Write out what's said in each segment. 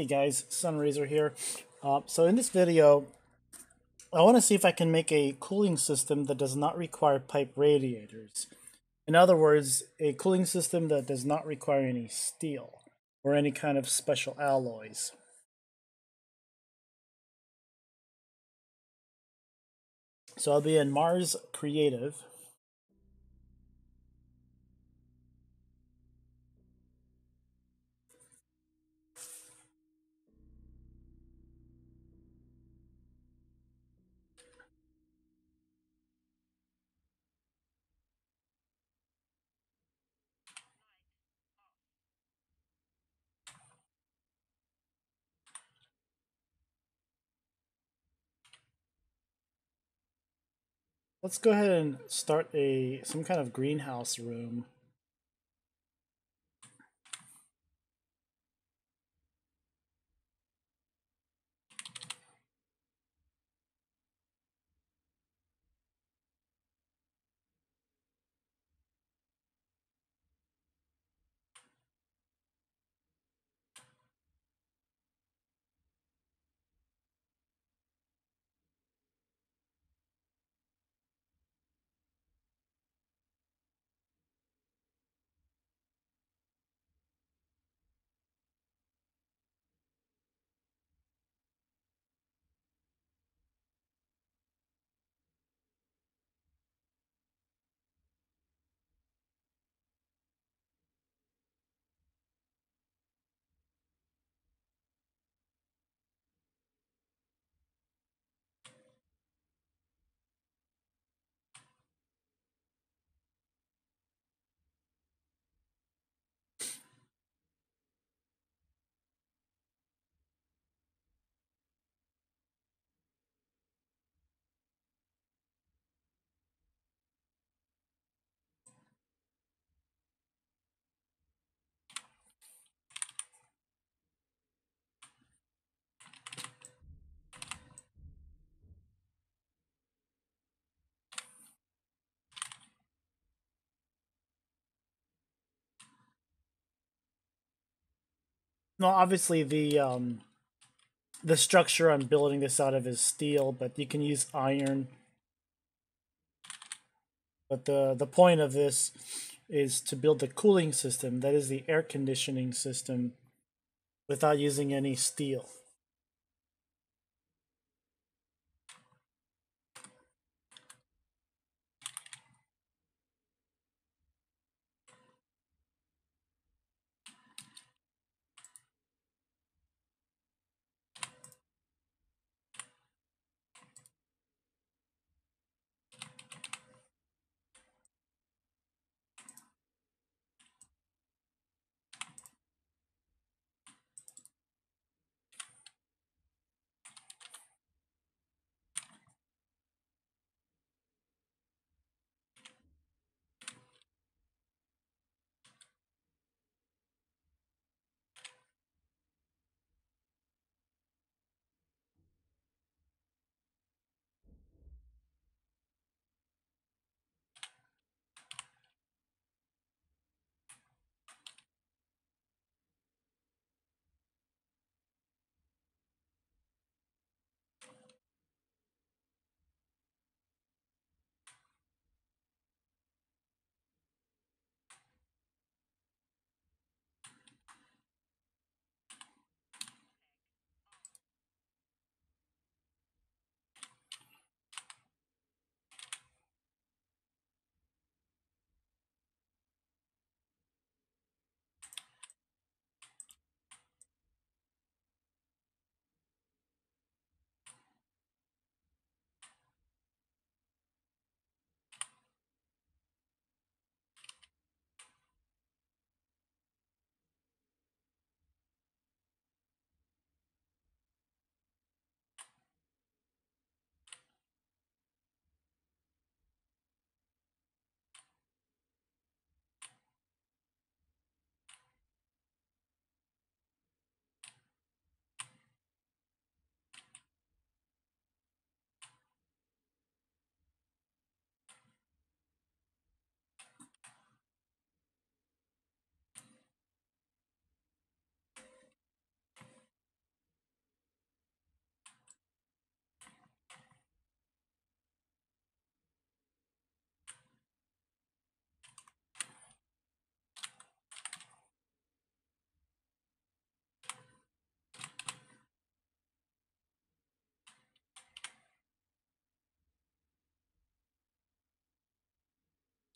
Hey guys, Sunraiser here. So in this video, I want to see if I can make a cooling system that does not require pipe radiators. In other words, a cooling system that does not require any steel or any kind of special alloys. So I'll be in Mars Creative. Let's go ahead and start some kind of greenhouse room. Now, obviously the structure I'm building this out of is steel, but you can use iron. But the point of this is to build the cooling system, that is the air conditioning system, without using any steel.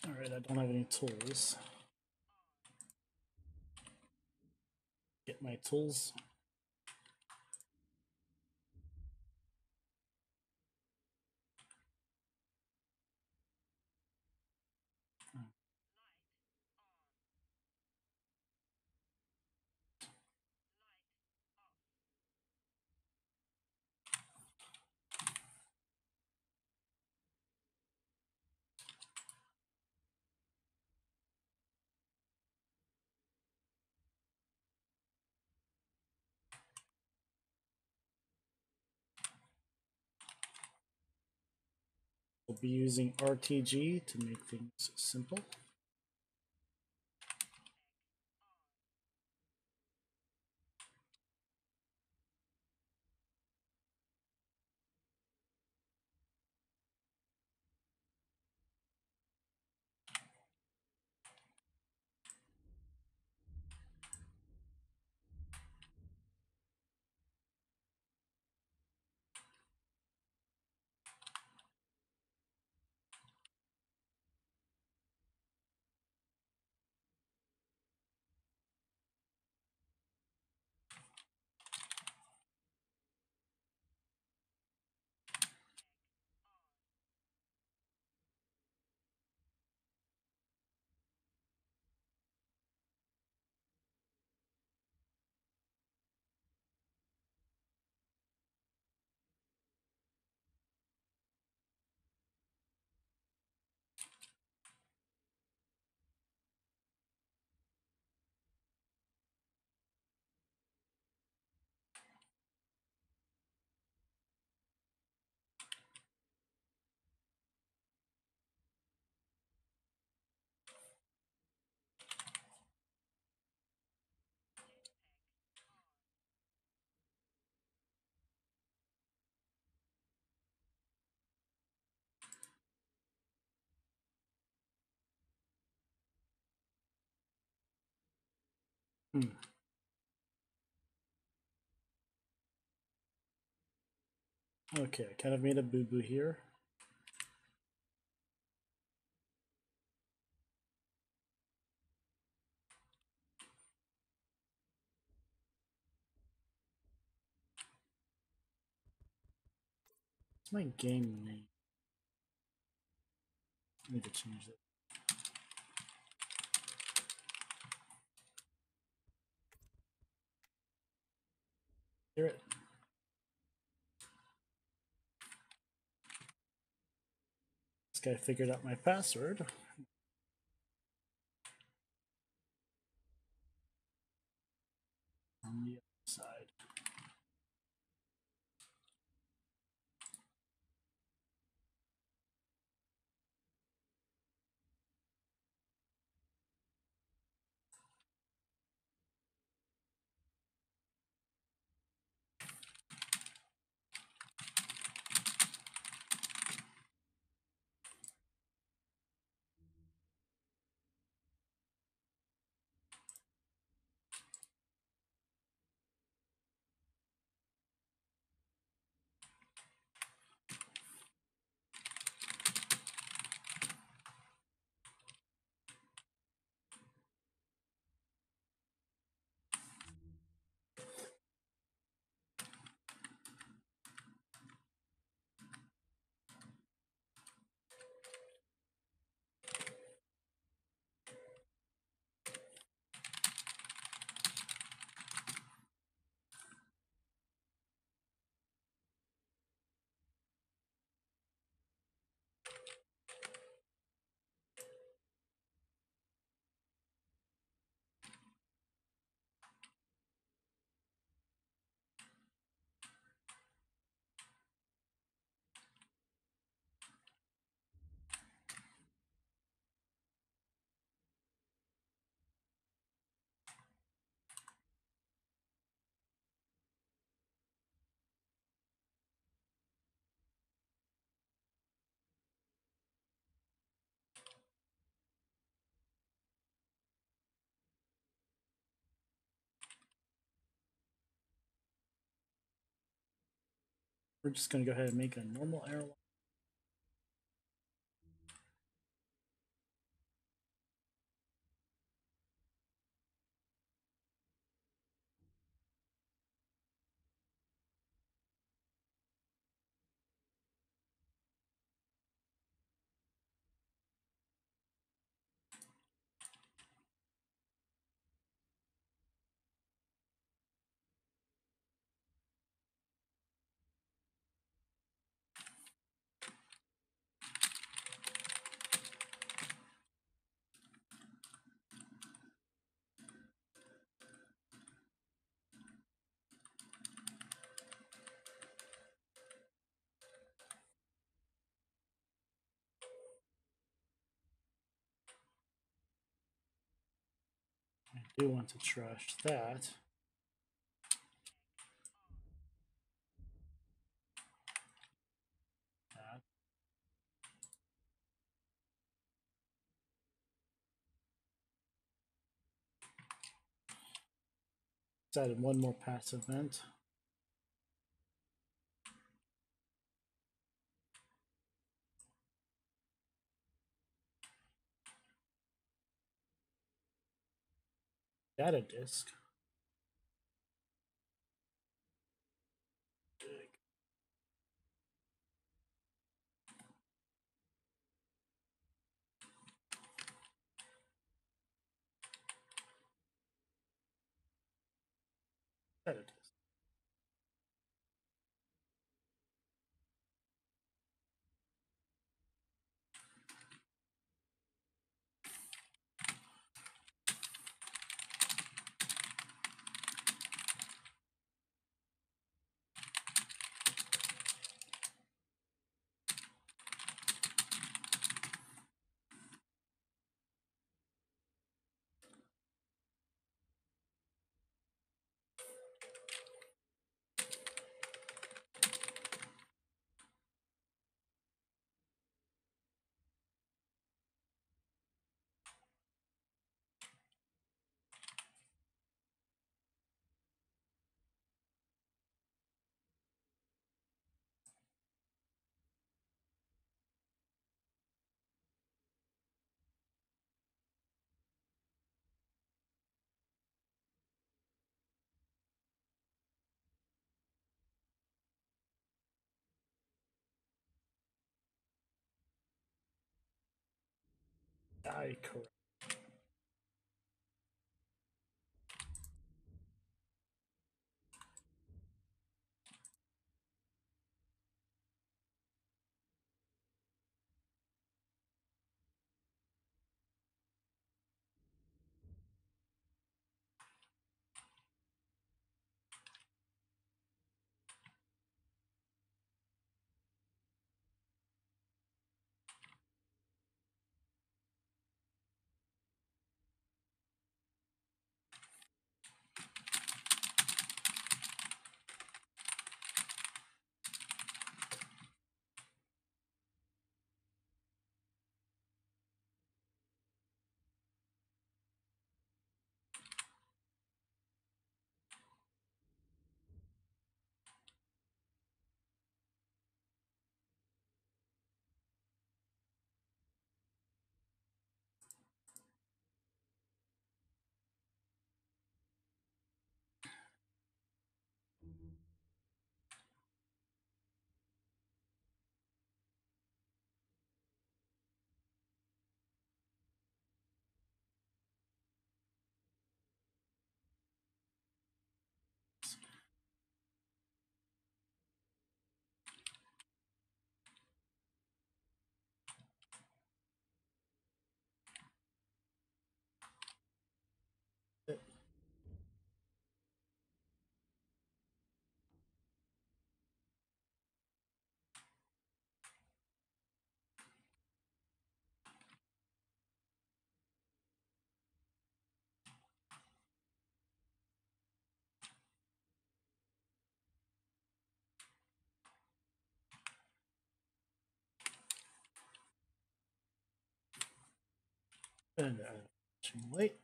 All right, I don't have any tools. Get my tools. We'll be using RTG to make things simple. Hmm. Okay, I kind of made a boo-boo here. What's my game name? I need to change it. Hear it. This guy figured out my password. On the other side. We're just going to go ahead and make a normal airline. do want to trash that. Let's add one more passive vent. Data disk. Data disk. Die correct. And wait.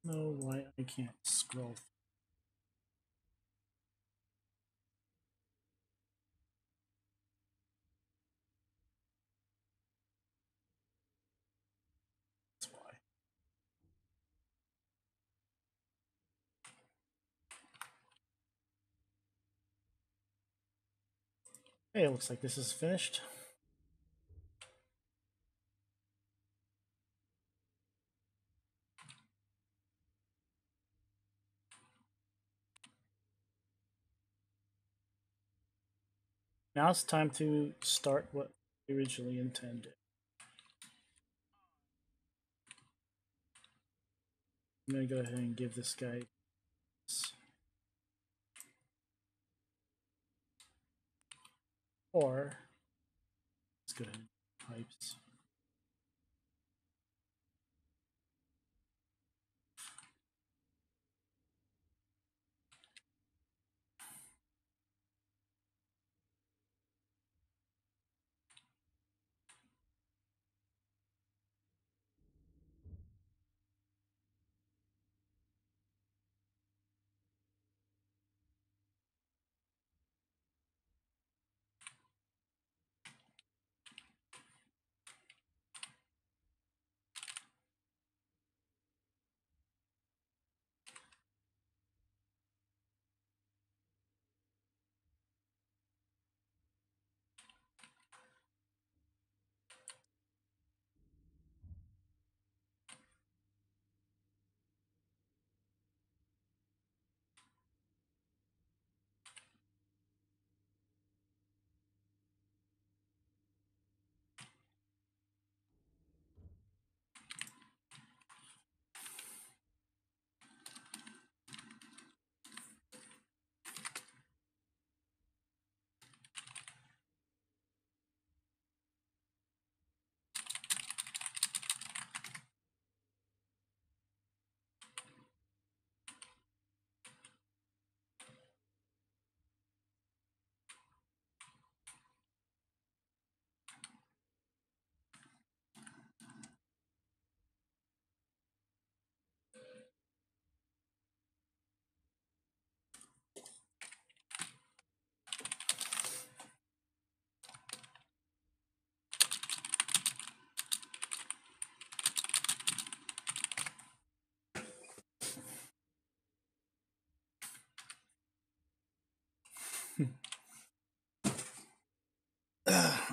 No, why I can't scroll. That's why. Hey, it looks like this is finished. Now it's time to start what we originally intended. I'm going to go ahead and give this guy this. Or let's go ahead and pipes.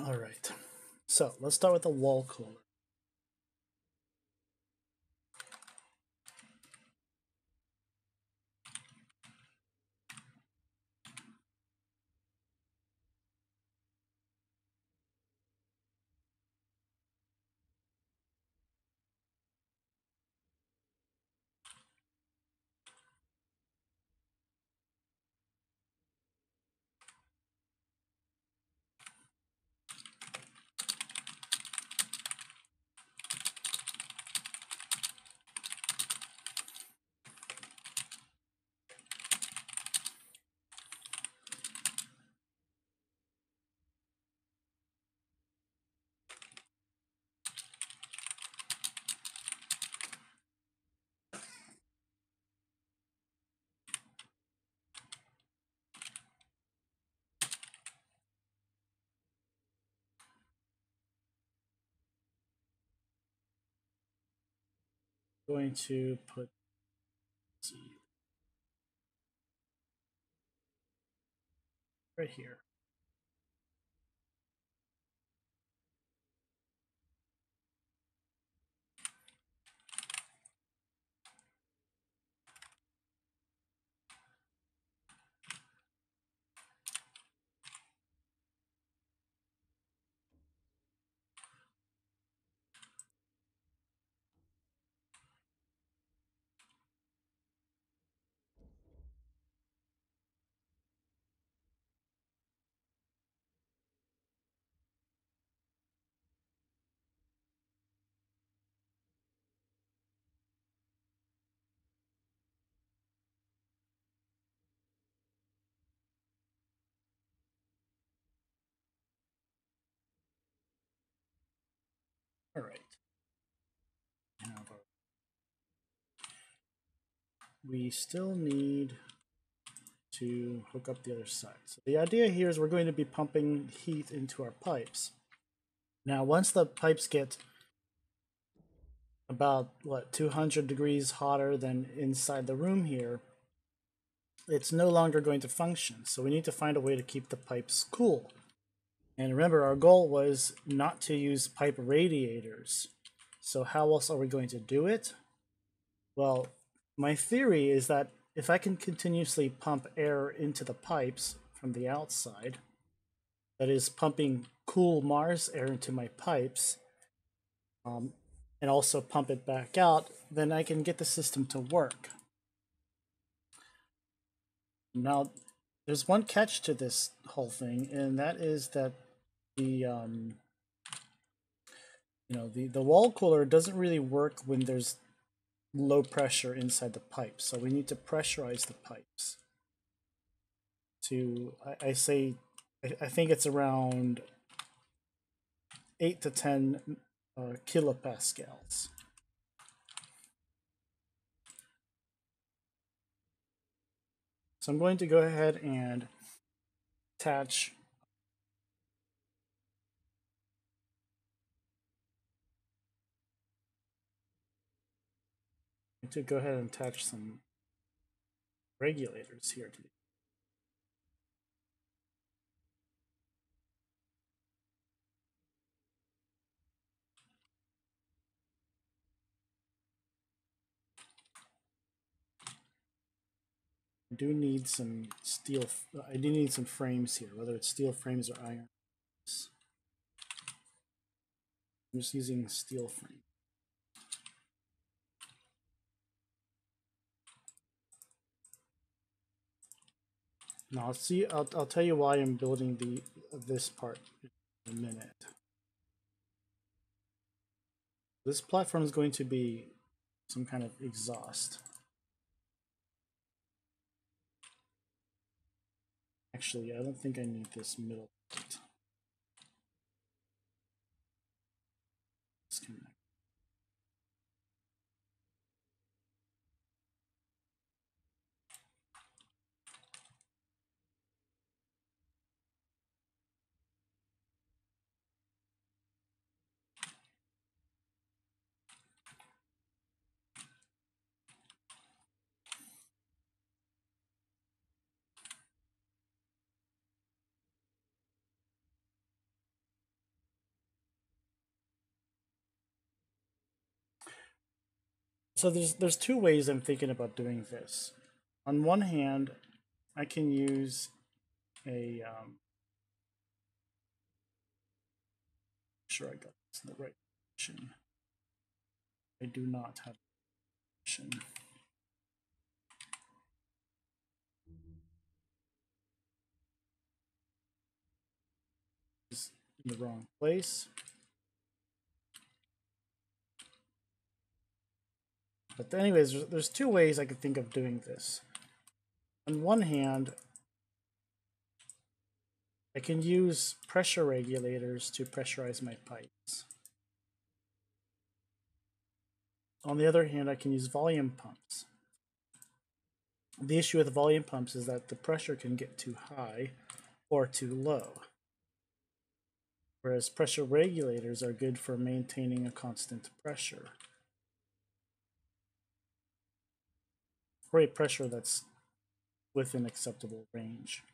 All right. So let's start with the wall cooler. Going to put right here. All right. We still need to hook up the other side. So the idea here is we're going to be pumping heat into our pipes. Now, once the pipes get about, 200 degrees hotter than inside the room here, it's no longer going to function. So we need to find a way to keep the pipes cool. And remember, our goal was not to use pipe radiators. So how else are we going to do it? Well, my theory is that if I can continuously pump air into the pipes from the outside, that is pumping cool Mars air into my pipes, um, and also pump it back out, then I can get the system to work. Now, there's one catch to this whole thing, and that is that the the wall cooler doesn't really work when there's low pressure inside the pipe. So we need to pressurize the pipes to I think it's around 8 to 10 kilopascals. So I'm going to go ahead and attach some regulators here. I do need some steel. I do need some frames here, whether it's steel frames or iron. I'm just using steel frame. Now I'll see. I'll tell you why I'm building this part in a minute. This platform is going to be some kind of exhaust. Actually, I don't think I need this middle part. Disconnect. So there's two ways I'm thinking about doing this. On one hand, I can use a sure I got this in the right direction. I do not have direction. It's in the wrong place. But anyways, there's two ways I could think of doing this. On one hand, I can use pressure regulators to pressurize my pipes. On the other hand, I can use volume pumps. The issue with volume pumps is that the pressure can get too high or too low, whereas pressure regulators are good for maintaining a constant pressure, or a pressure that's within acceptable range.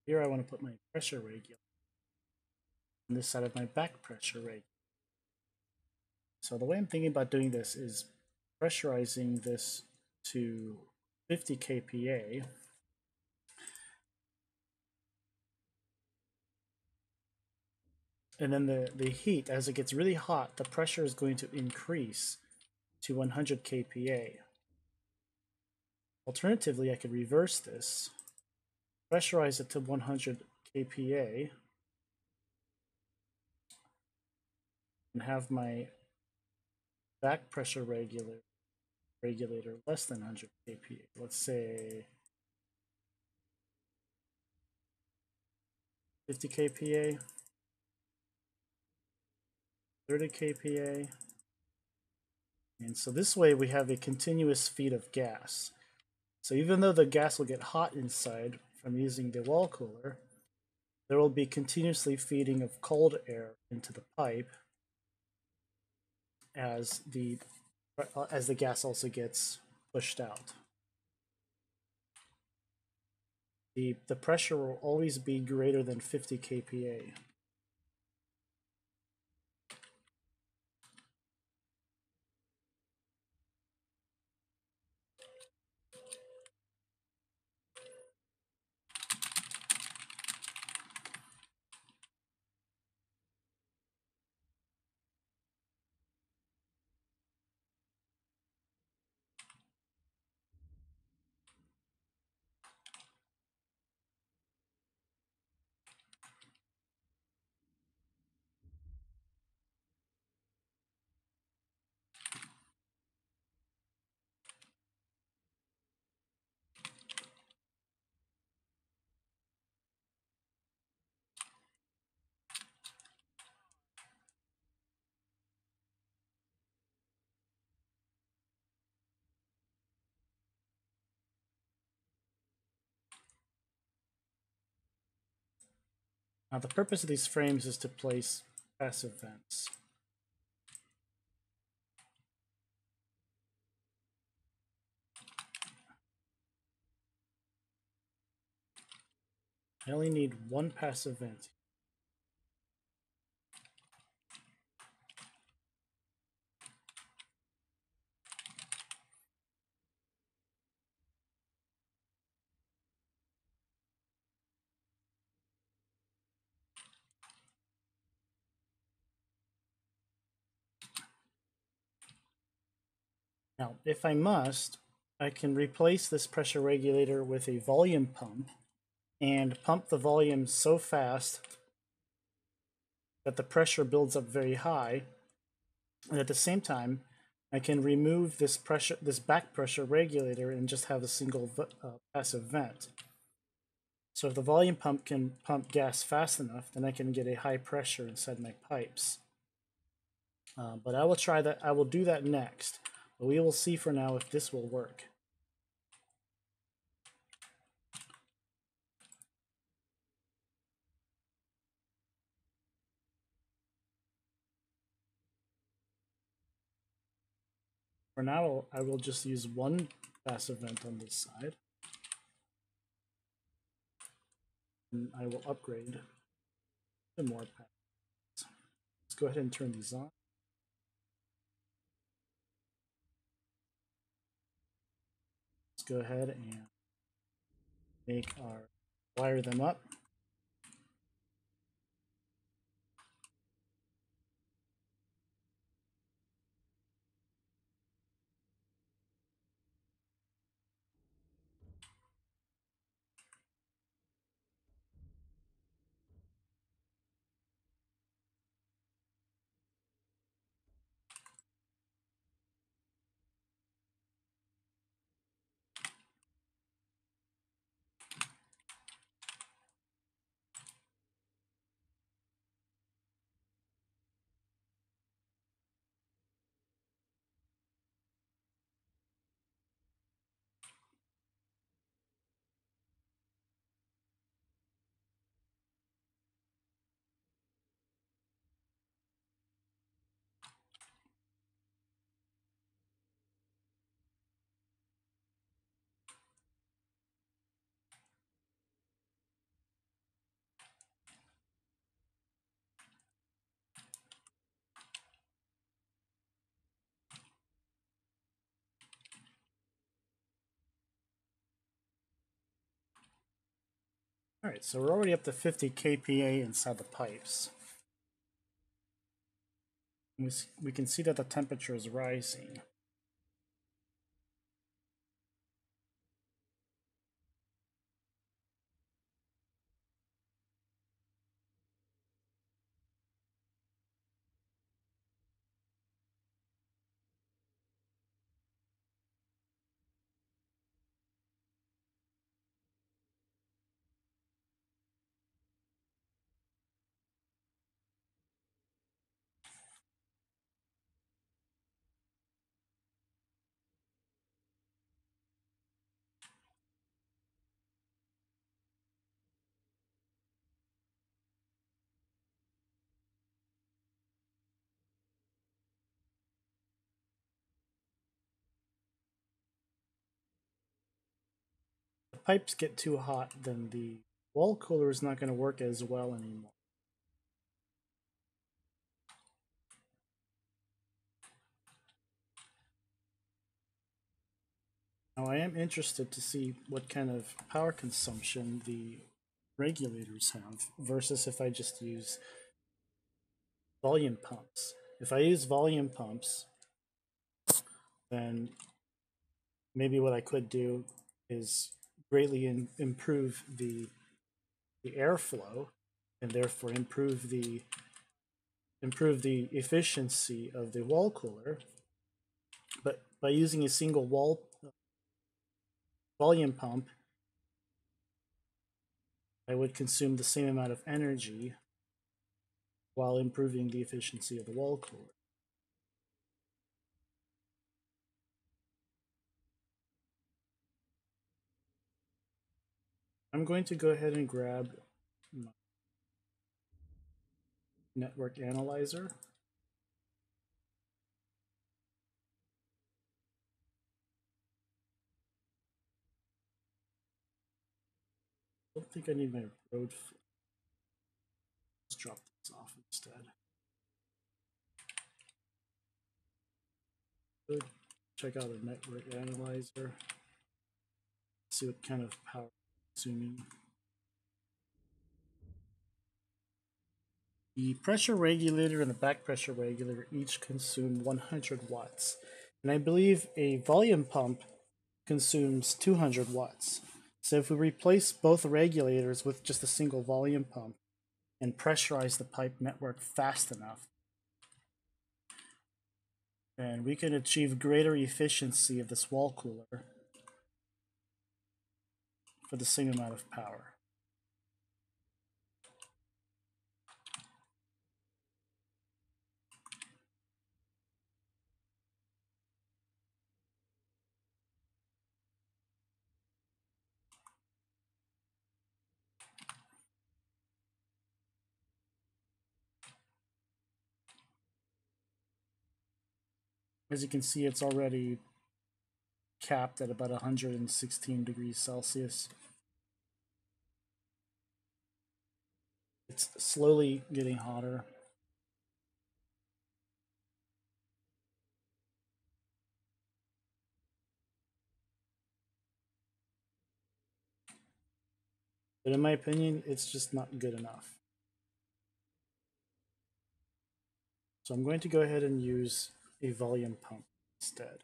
Here I want to put my pressure regulator on this side of my back pressure regulator. So the way I'm thinking about doing this is pressurizing this to 50 kPa. And then the heat, as it gets really hot, the pressure is going to increase to 100 kPa. Alternatively, I could reverse this, pressurize it to 100 kPa, and have my back pressure regulator less than 100 kPa. Let's say 50 kPa, 30 kPa. And so this way we have a continuous feed of gas. So even though the gas will get hot inside from using the wall cooler, there will be continuously feeding of cold air into the pipe as the gas also gets pushed out. the pressure will always be greater than 50 kPa. Now the purpose of these frames is to place passive vents. I only need one passive vent. Now, if I must, I can replace this pressure regulator with a volume pump and pump the volume so fast that the pressure builds up very high. And at the same time, I can remove this back pressure regulator and just have a single passive vent. So if the volume pump can pump gas fast enough, then I can get a high pressure inside my pipes. But I will try that. I will do that next. But we will see for now if this will work. For now, I will just use one passive vent on this side. And I will upgrade to more passive. Let's go ahead and turn these on. Let's go ahead and wire them up. All right, so we're already up to 50 kPa inside the pipes. We can see that the temperature is rising. pipes get too hot, then the wall cooler is not going to work as well anymore. Now I am interested to see what kind of power consumption the regulators have versus if I just use volume pumps. If I use volume pumps, then maybe what I could do is greatly improve the airflow and therefore improve the efficiency of the wall cooler. But by using a single wall volume pump, I would consume the same amount of energy while improving the efficiency of the wall cooler. I'm going to go ahead and grab my network analyzer. I don't think I need my road flow. Let's drop this off instead. Good. Check out the network analyzer. See what kind of power it's consuming. The pressure regulator and the back pressure regulator each consume 100 watts. And I believe a volume pump consumes 200 watts. So if we replace both regulators with just a single volume pump and pressurize the pipe network fast enough, then we can achieve greater efficiency of this wall cooler for the same amount of power. As you can see, it's already capped at about 116 degrees Celsius. It's slowly getting hotter. But in my opinion, it's just not good enough. So I'm going to go ahead and use a volume pump instead.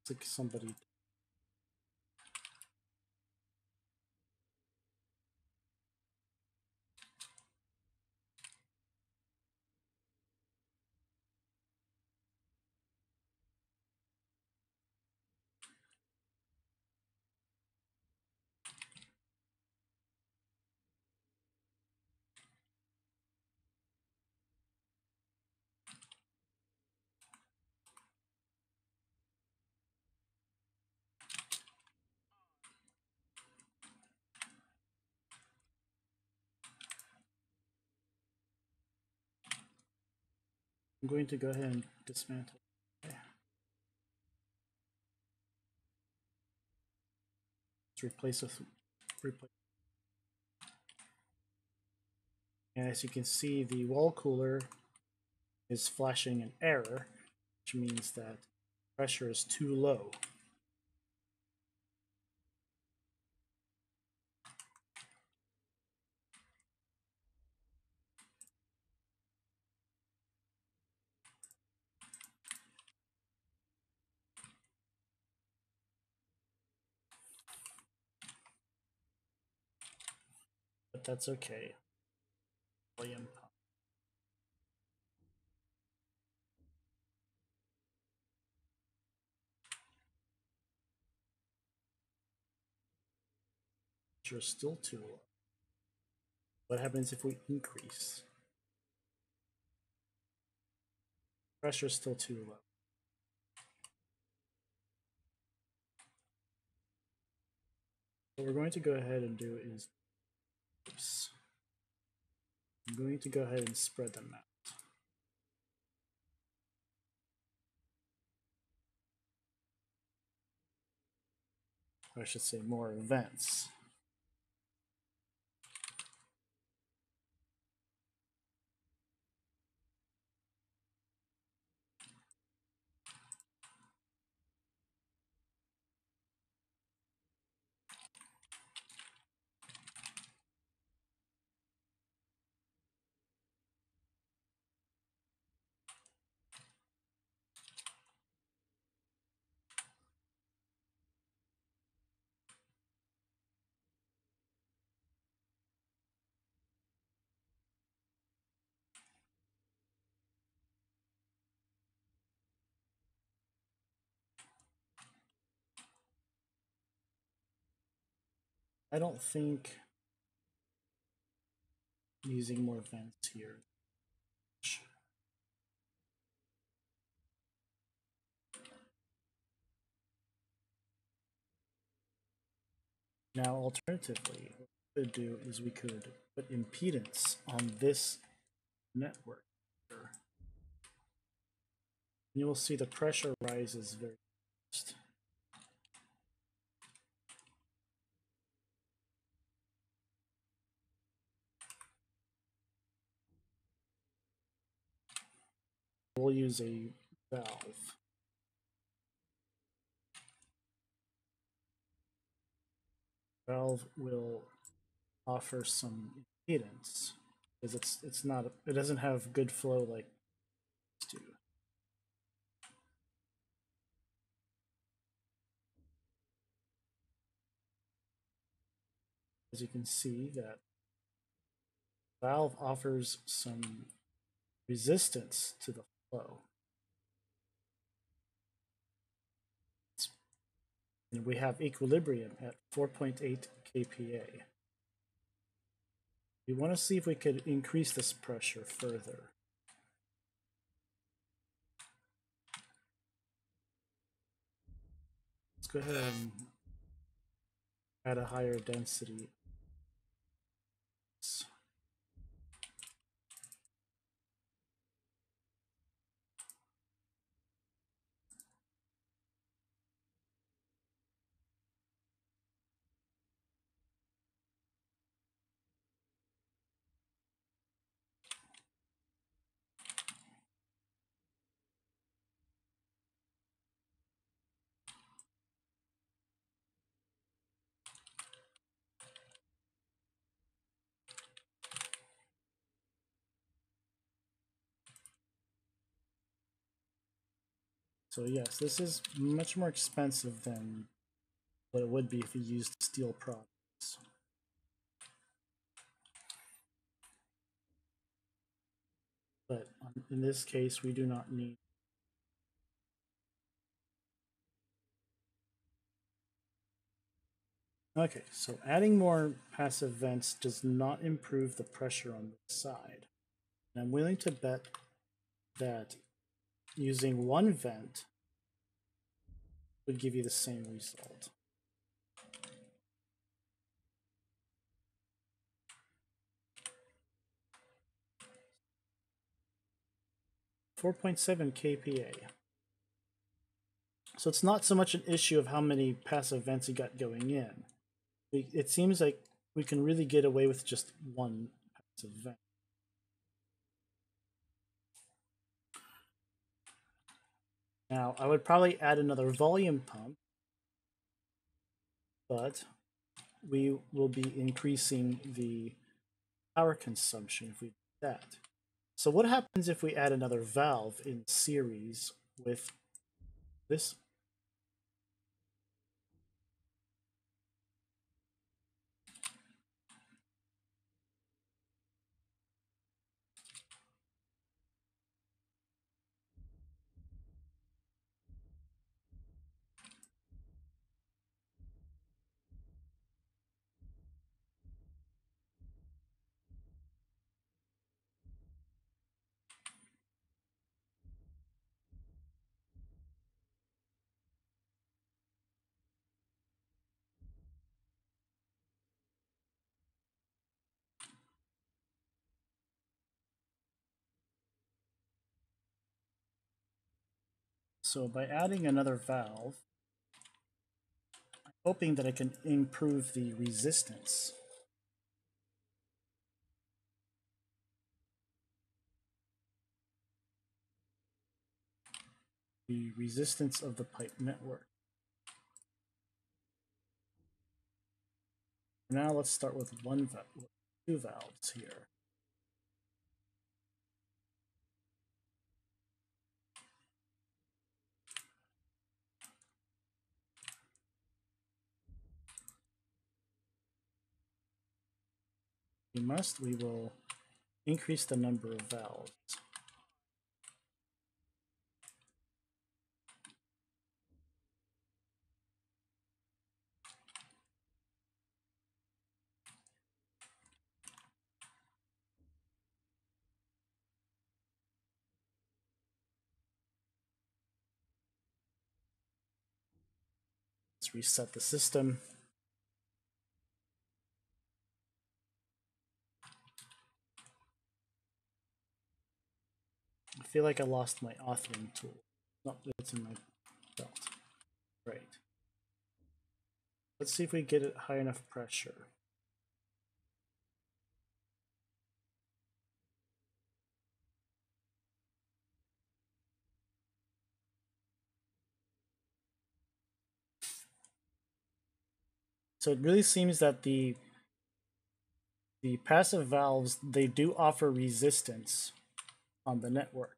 It's like somebody. I'm going to go ahead and dismantle. Okay. Let's replace with replace. And as you can see, the wall cooler is flashing an error, which means that pressure is too low. But that's okay. Volume pump. Pressure is still too low. What happens if we increase? Pressure is still too low. what we're going to go ahead and do is, oops, I'm going to go ahead and spread them out. Or I should say more vents. I don't think using more vents here. Now, alternatively, what we could do is we could put impedance on this network here. You will see the pressure rises very fast. We'll use a valve. Valve will offer some impedance because it's not, it doesn't have good flow like this do. As you can see, that valve offers some resistance to the flow. And we have equilibrium at 4.8 kPa. We want to see if we could increase this pressure further. Let's go ahead and add a higher density. So yes, this is much more expensive than what it would be if you used steel products. But in this case, we do not need. Okay, so adding more passive vents does not improve the pressure on this side. And I'm willing to bet that using one vent would give you the same result. .7 kPa. So it's not so much an issue of how many passive vents you got going in. It seems like we can really get away with just one passive vent. Now, I would probably add another volume pump, but we will be increasing the power consumption if we do that. So what happens if we add another valve in series with this? So by adding another valve, I'm hoping that I can improve the resistance. The resistance of the pipe network. Now let's start with two valves here. We will increase the number of valves. Let's reset the system. I feel like I lost my authoring tool. No, it's in my belt. Right. Let's see if we get it high enough pressure. So it really seems that the passive valves, they do offer resistance on the network.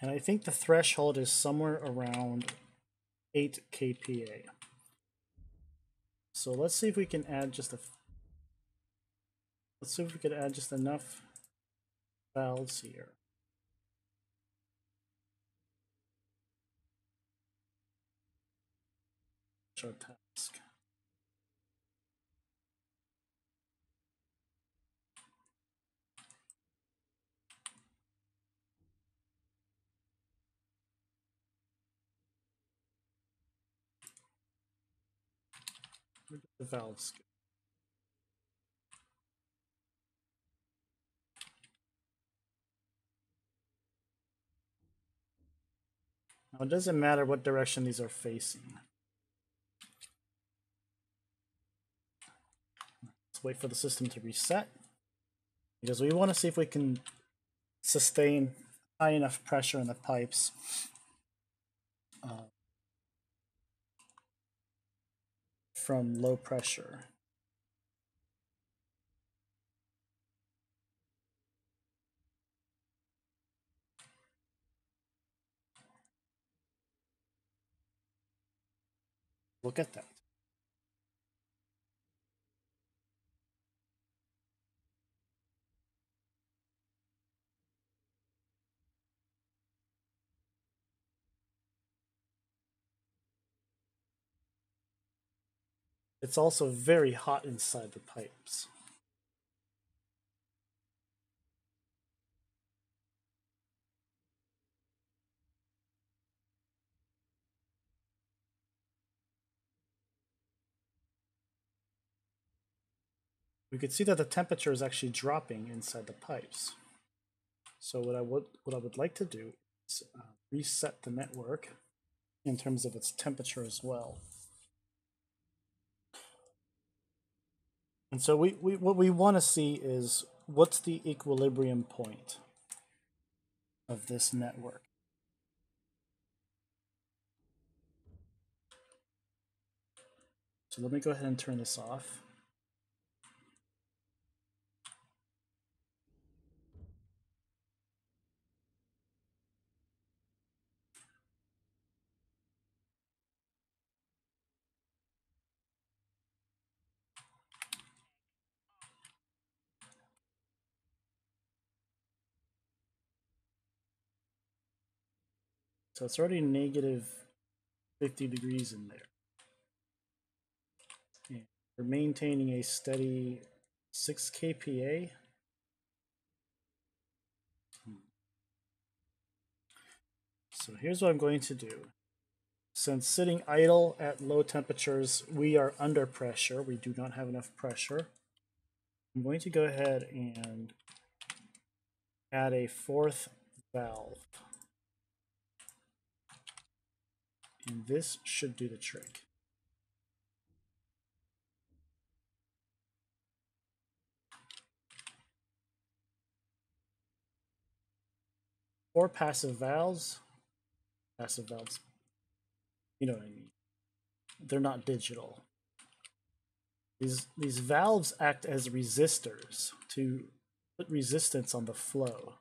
And I think the threshold is somewhere around 8 kPa. So let's see if we can add just let's see if we could add just enough valves here. Our task. The valves. Now it doesn't matter what direction these are facing. Let's wait for the system to reset, because we want to see if we can sustain high enough pressure in the pipes from low pressure. Look at that. It's also very hot inside the pipes. We could see that the temperature is actually dropping inside the pipes. So what I would like to do is reset the network in terms of its temperature as well. And so what we want to see is what's the equilibrium point of this network. So let me go ahead and turn this off. So it's already negative 50 degrees in there. And we're maintaining a steady 6 kPa. So here's what I'm going to do. Since sitting idle at low temperatures, we are under pressure. We do not have enough pressure. I'm going to go ahead and add a fourth valve. And this should do the trick. Four passive valves. Passive valves, you know what I mean. They're not digital. These valves act as resistors to put resistance on the flow.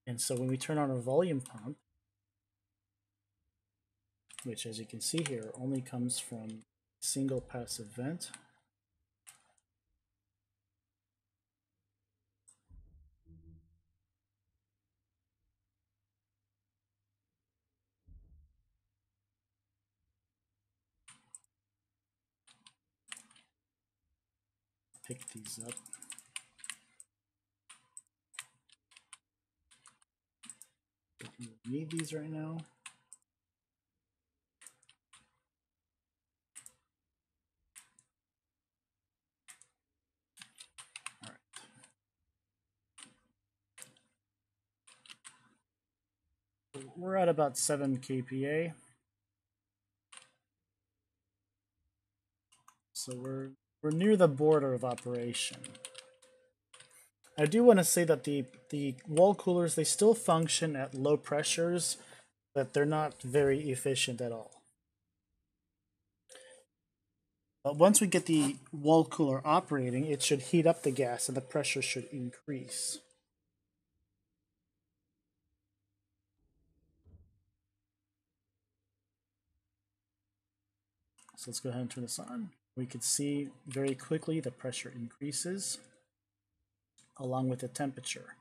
And so when we turn on our volume pump, which as you can see here only comes from a single passive vent, pick these up. Don't need these right now. All right. We're at about 7 kPa. So we're near the border of operation. I do want to say that the wall coolers, they still function at low pressures, but they're not very efficient at all. But once we get the wall cooler operating, it should heat up the gas and the pressure should increase. So let's go ahead and turn this on. We can see very quickly the pressure increases along with the temperature.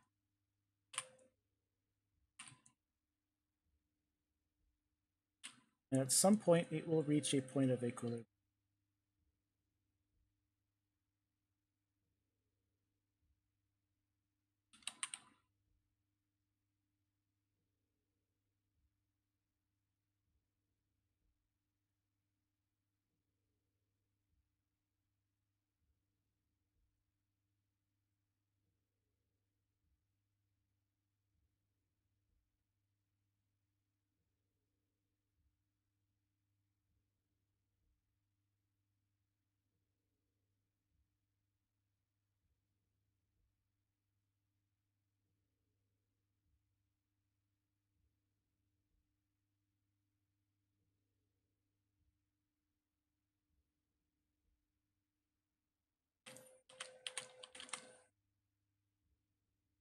And at some point, it will reach a point of equilibrium.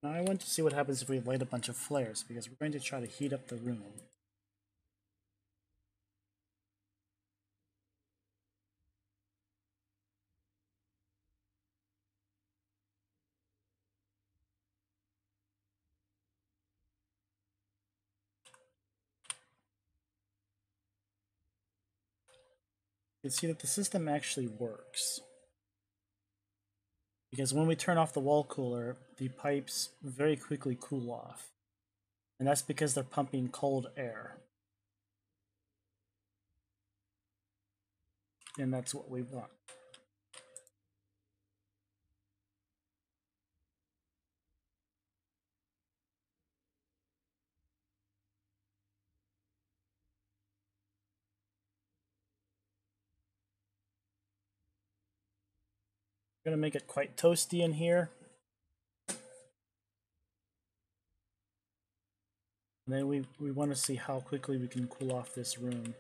Now I want to see what happens if we light a bunch of flares, because we're going to try to heat up the room. You can see that the system actually works. Because when we turn off the wall cooler, the pipes very quickly cool off. And that's because they're pumping cold air. And that's what we want. We're going to make it quite toasty in here. And then we want to see how quickly we can cool off this room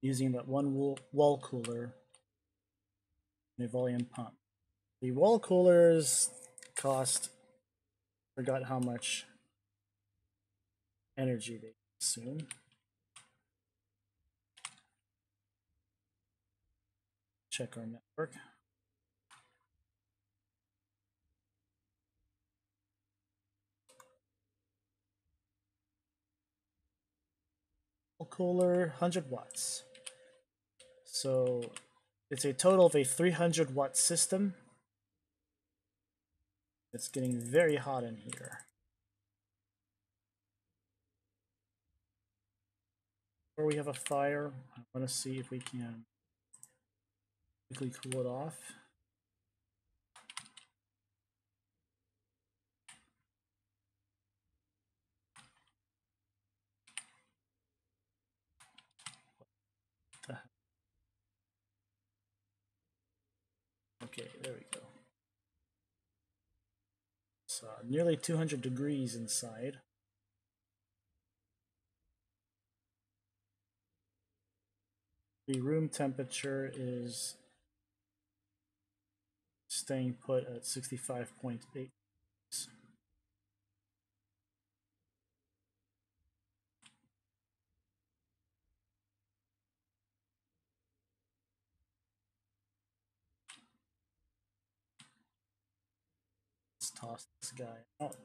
using that one wall cooler and a volume pump. The wall coolers cost, forgot how much energy they consume. Check our network. Wall cooler, 100 watts. So it's a total of a 300 watt system. It's getting very hot in here. Where we have a fire, I want to see if we can quickly cool it off. Okay, there we go. It's nearly 200 degrees inside. The room temperature is staying put at 65.8. Let's toss this guy out.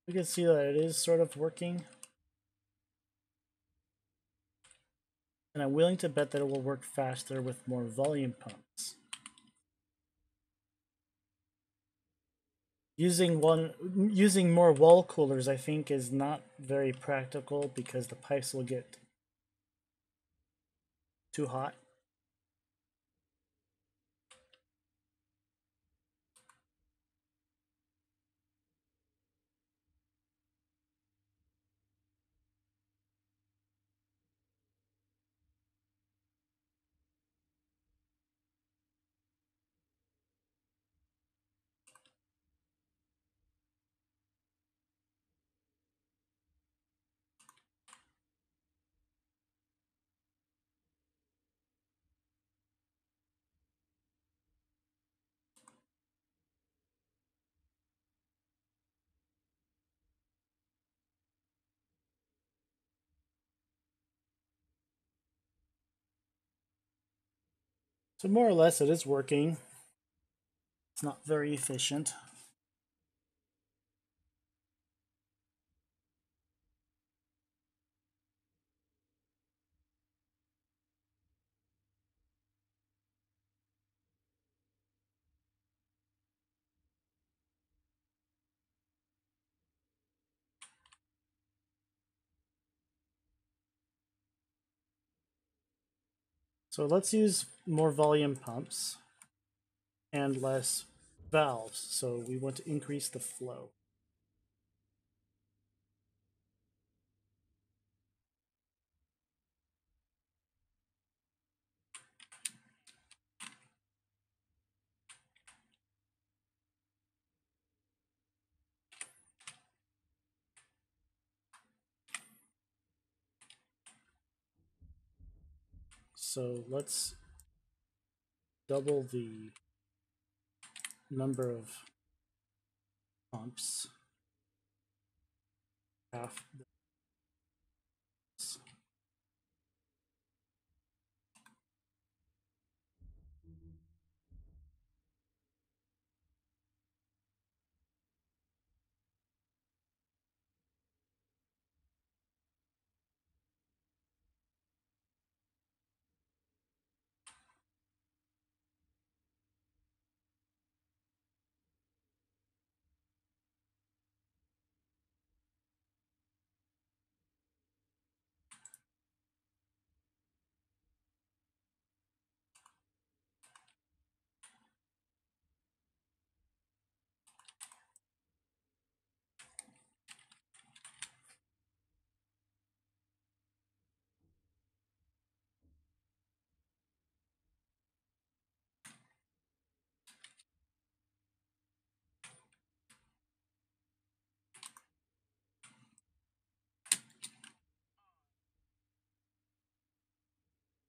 We can see that it is sort of working. And I'm willing to bet that it will work faster with more volume pumps. Using more wall coolers, I think, is not very practical because the pipes will get too hot. So more or less it is working. It's not very efficient. So let's use more volume pumps and less valves. So we want to increase the flow. So let's double the number of pumps. Half this.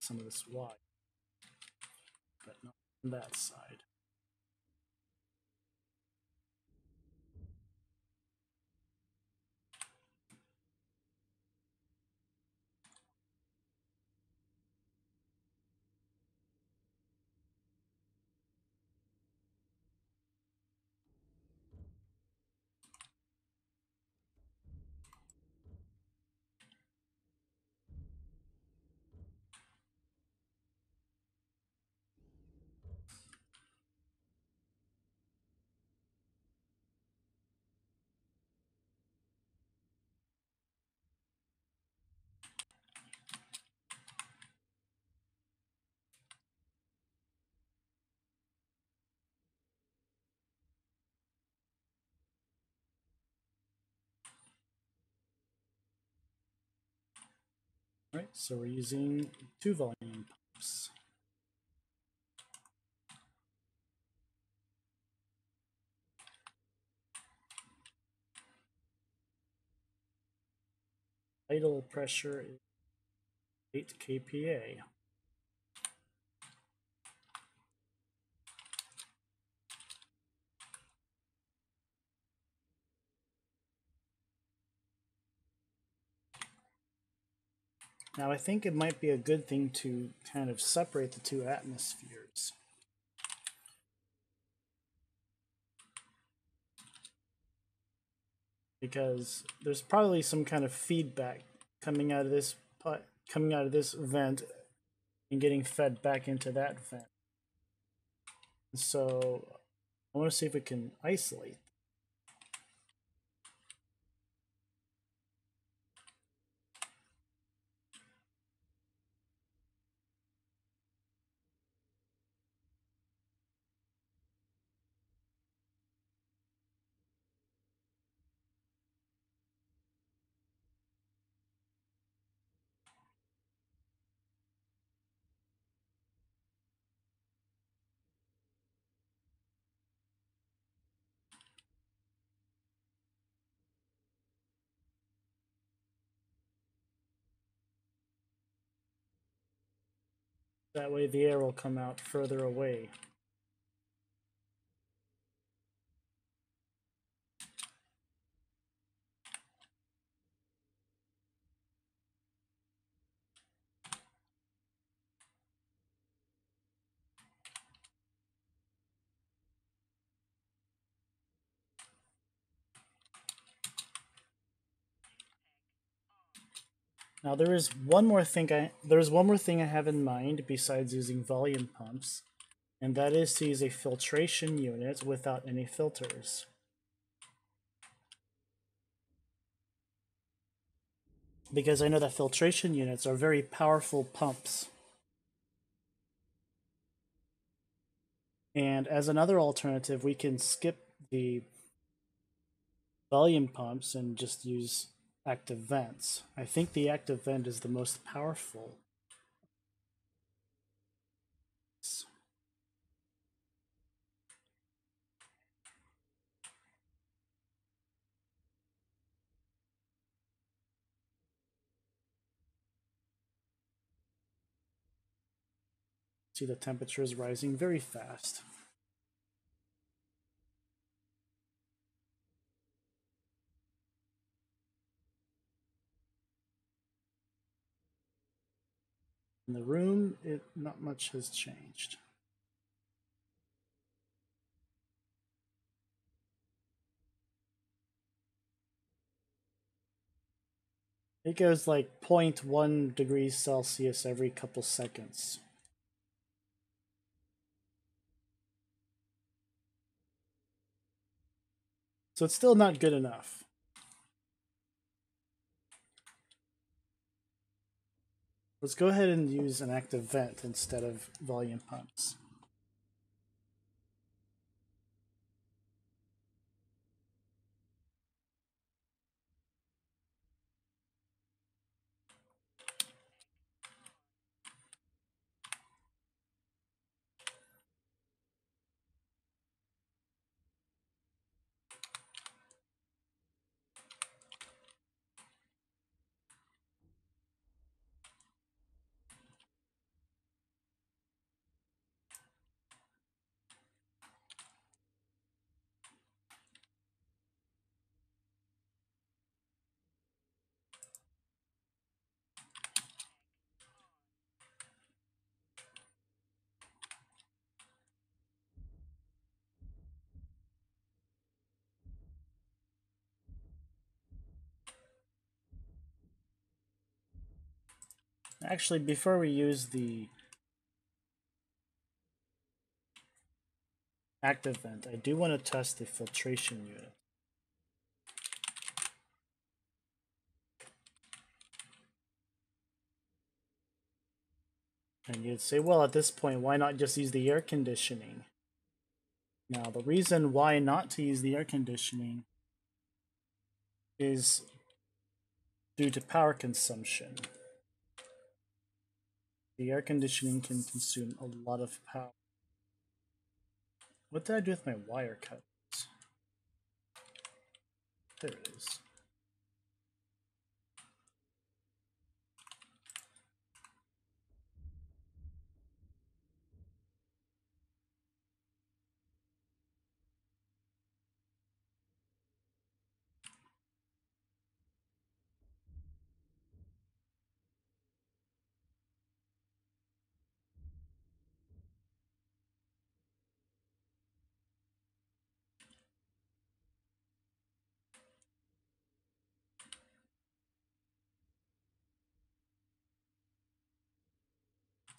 some of this wire, but not on that side. All right, so we're using 2 volume pumps. Idle pressure is 8 kPa. Now I think it might be a good thing to kind of separate the 2 atmospheres. Because there's probably some kind of feedback coming out of this vent and getting fed back into that vent. So I want to see if we can isolate. That way the air will come out further away. Now there's one more thing I have in mind besides using volume pumps, and that is to use a filtration unit without any filters. Because I know that filtration units are very powerful pumps. And as another alternative, we can skip the volume pumps and just use active vents. I think the active vent is the most powerful. See, the temperature is rising very fast. In the room, not much has changed. It goes like 0.1 degrees Celsius every couple seconds. So it's still not good enough. Let's go ahead and use an active vent instead of volume pumps. Actually, before we use the active vent, I do want to test the filtration unit. And you'd say, well, at this point, why not just use the air conditioning? Now, the reason why not to use the air conditioning is due to power consumption. The air conditioning can consume a lot of power. What did I do with my wire cutters? There it is.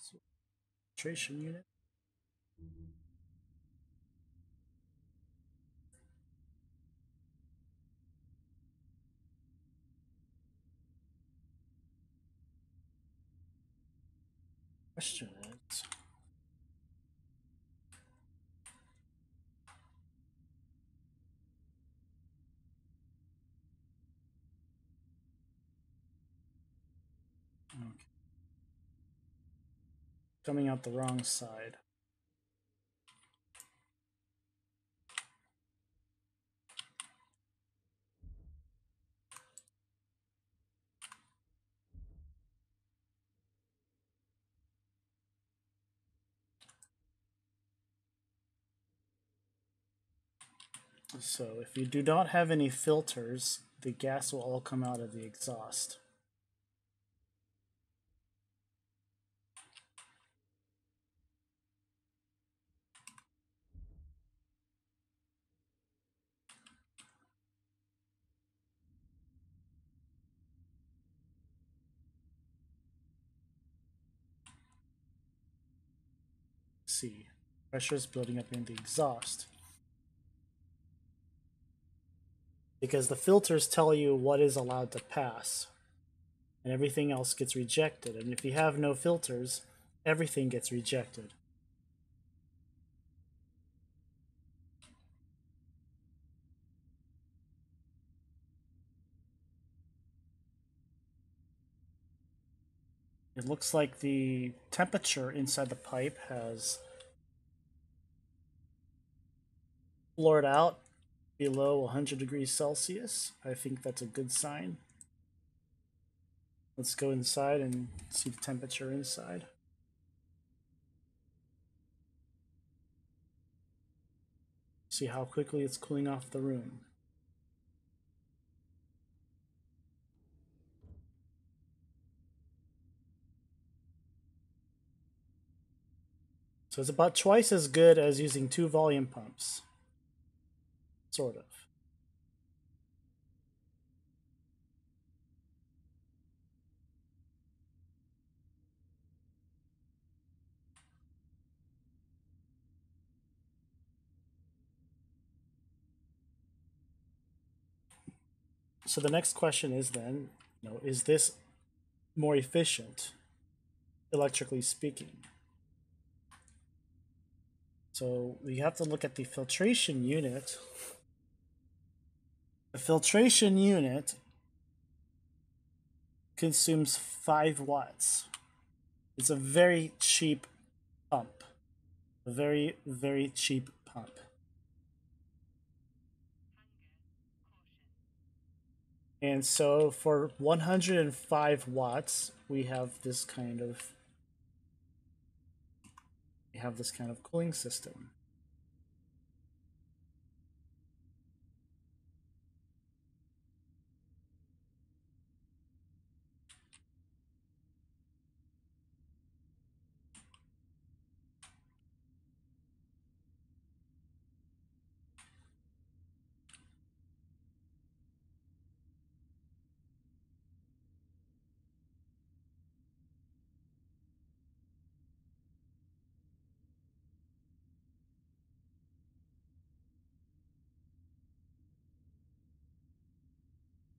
So, filtration unit. Question is, okay, coming out the wrong side. So if you do not have any filters, the gas will all come out of the exhaust. See, pressure is building up in the exhaust. Because the filters tell you what is allowed to pass, and everything else gets rejected. And if you have no filters, everything gets rejected. It looks like the temperature inside the pipe has floored out below 100 degrees Celsius. I think that's a good sign. Let's go inside and see the temperature inside. See how quickly it's cooling off the room. So it's about twice as good as using 2 volume pumps. Sort of. So the next question is then, is this more efficient, electrically speaking? So we have to look at the filtration unit. The filtration unit consumes 5 watts. It's a very cheap pump. A very, very cheap pump. And so for 105 watts, we have this kind of cooling system.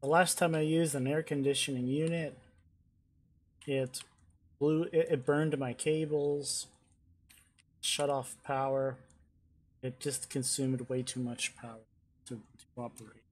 The last time I used an air conditioning unit, it it burned my cables, shut off power. It just consumed way too much power to operate.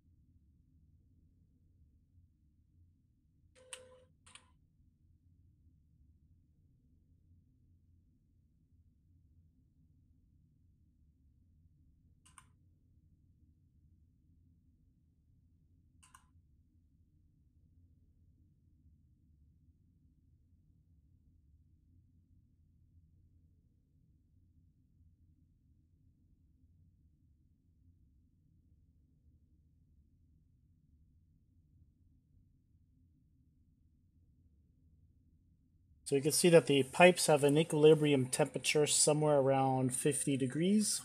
So you can see that the pipes have an equilibrium temperature somewhere around 50 degrees.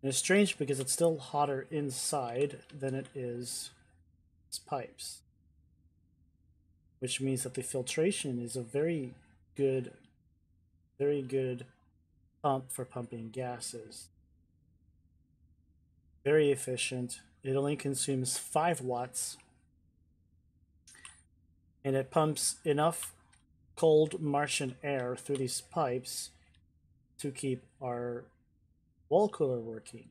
And it's strange because it's still hotter inside than it is its pipes, which means that the filtration is a good, very good pump for pumping gases. Very efficient. It only consumes 5 watts, and it pumps enough cold Martian air through these pipes to keep our wall cooler working.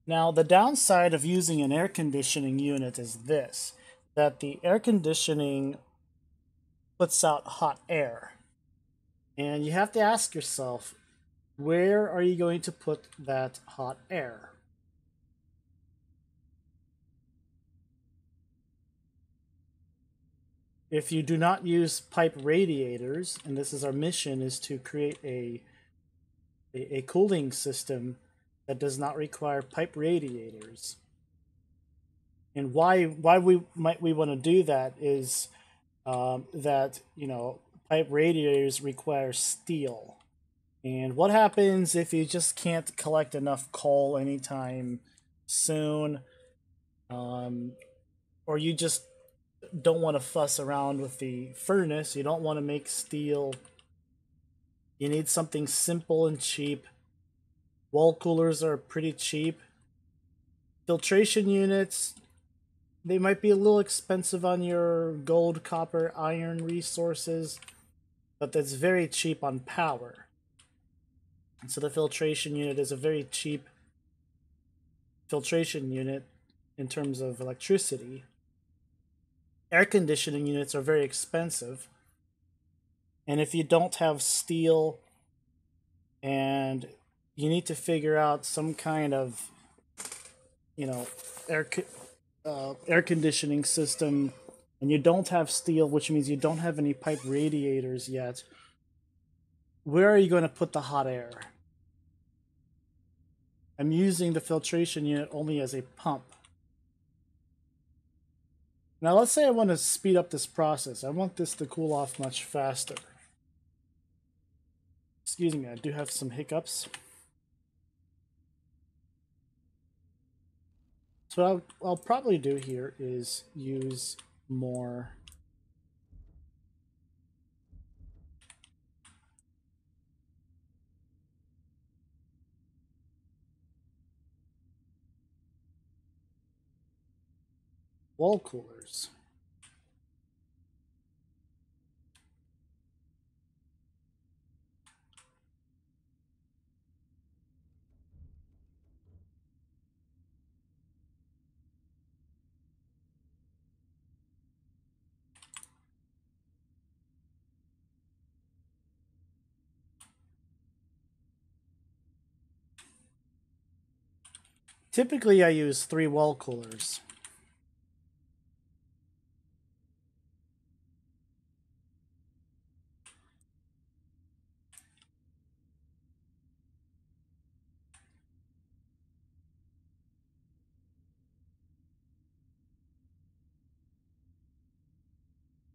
Now, the downside of using an air conditioning unit is this, that the air conditioning puts out hot air. And you have to ask yourself, where are you going to put that hot air? If you do not use pipe radiators, and this is our mission, is to create a cooling system that does not require pipe radiators. And why we might we want to do that is that pipe radiators require steel. And what happens if you just can't collect enough coal anytime soon, um, or you just don't want to fuss around with the furnace? You don't want to make steel. You need something simple and cheap. Wall coolers are pretty cheap. Filtration units, they might be a little expensive on your gold, copper, iron resources, but that's very cheap on power. And so the filtration unit is a very cheap filtration unit in terms of electricity. Air conditioning units are very expensive. And if you don't have steel and you need to figure out some kind of, you know, air conditioning system, and you don't have steel, which means you don't have any pipe radiators yet, where are you going to put the hot air? I'm using the filtration unit only as a pump. Now let's say I want to speed up this process. I want this to cool off much faster. Excuse me, I do have some hiccups. So what I'll probably do here is use more wall coolers. Typically I use 3 wall coolers.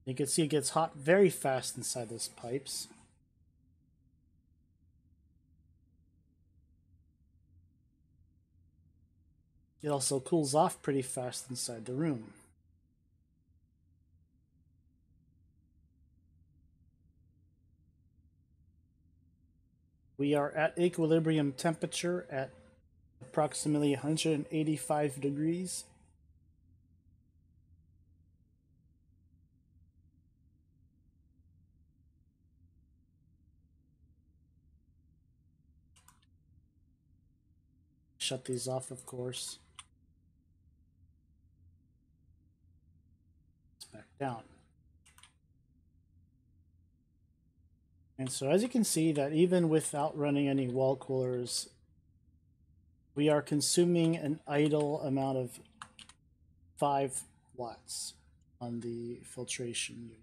You can see it gets hot very fast inside those pipes. It also cools off pretty fast inside the room. We are at equilibrium temperature at approximately 185 degrees. Shut these off, of course. It's back down. And so as you can see that even without running any wall coolers, we are consuming an idle amount of 5 watts on the filtration unit.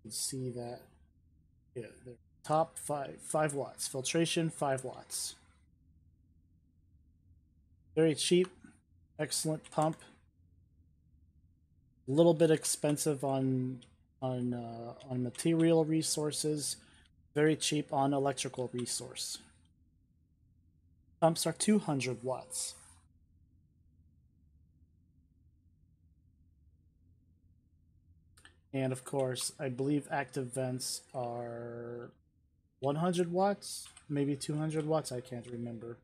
You can see that, yeah, the top 5 watts. Filtration, 5 watts. Very cheap, excellent pump. A little bit expensive on material resources, very cheap on electrical resource. Pumps are 200 watts. And of course, I believe active vents are 100 watts, maybe 200 watts, I can't remember.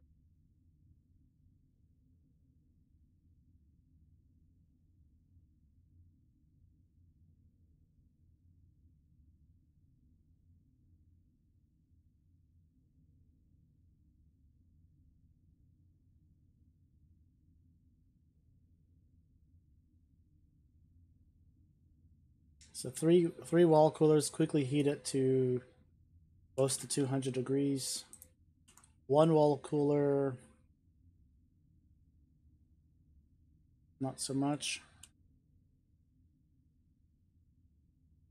So three wall coolers quickly heat it to close to 200 degrees. One wall cooler, not so much.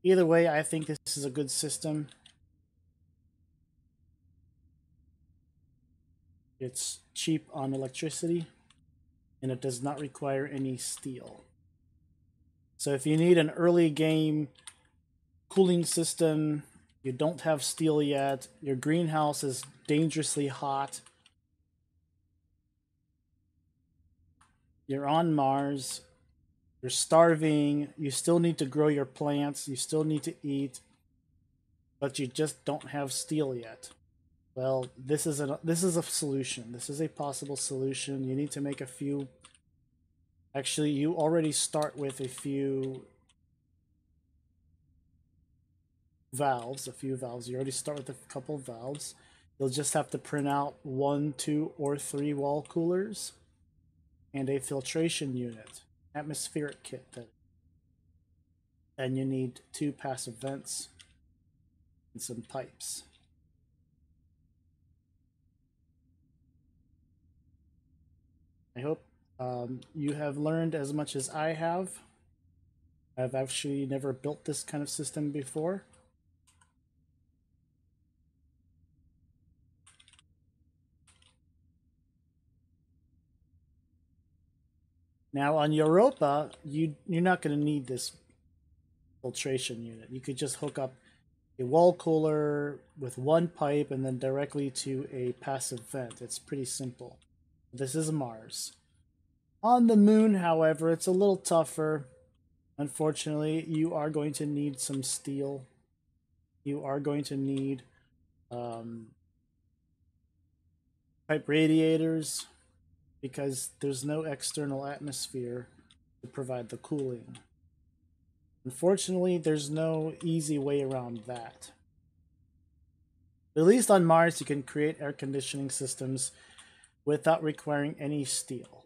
Either way, I think this is a good system. It's cheap on electricity, and it does not require any steel. So if you need an early game cooling system, you don't have steel yet, your greenhouse is dangerously hot, you're on Mars, you're starving, you still need to grow your plants, you still need to eat, but you just don't have steel yet. Well, this is a solution. This is a possible solution. You need to make a few. Actually, you already start with a few valves. You already start with a couple valves. You'll just have to print out 1, 2, or 3 wall coolers and a filtration unit, atmospheric kit. And you need 2 passive vents and some pipes. I hope you have learned as much as I have. I've actually never built this kind of system before. Now on Europa, you're not going to need this filtration unit. You could just hook up a wall cooler with one pipe and then directly to a passive vent. It's pretty simple. This is Mars. On the moon, however, it's a little tougher. Unfortunately, you are going to need some steel. You are going to need pipe radiators because there's no external atmosphere to provide the cooling. Unfortunately, there's no easy way around that. At least on Mars, you can create air conditioning systems without requiring any steel.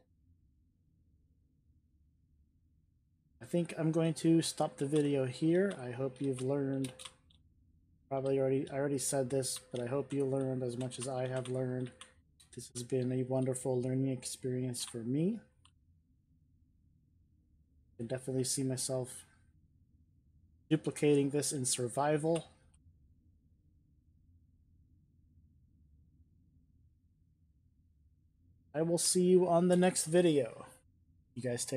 I think I'm going to stop the video here. I hope you've learned, I already said this, but I hope you learned as much as I have learned. This has been a wonderful learning experience for me. I can definitely see myself duplicating this in survival. I will see you on the next video. You guys take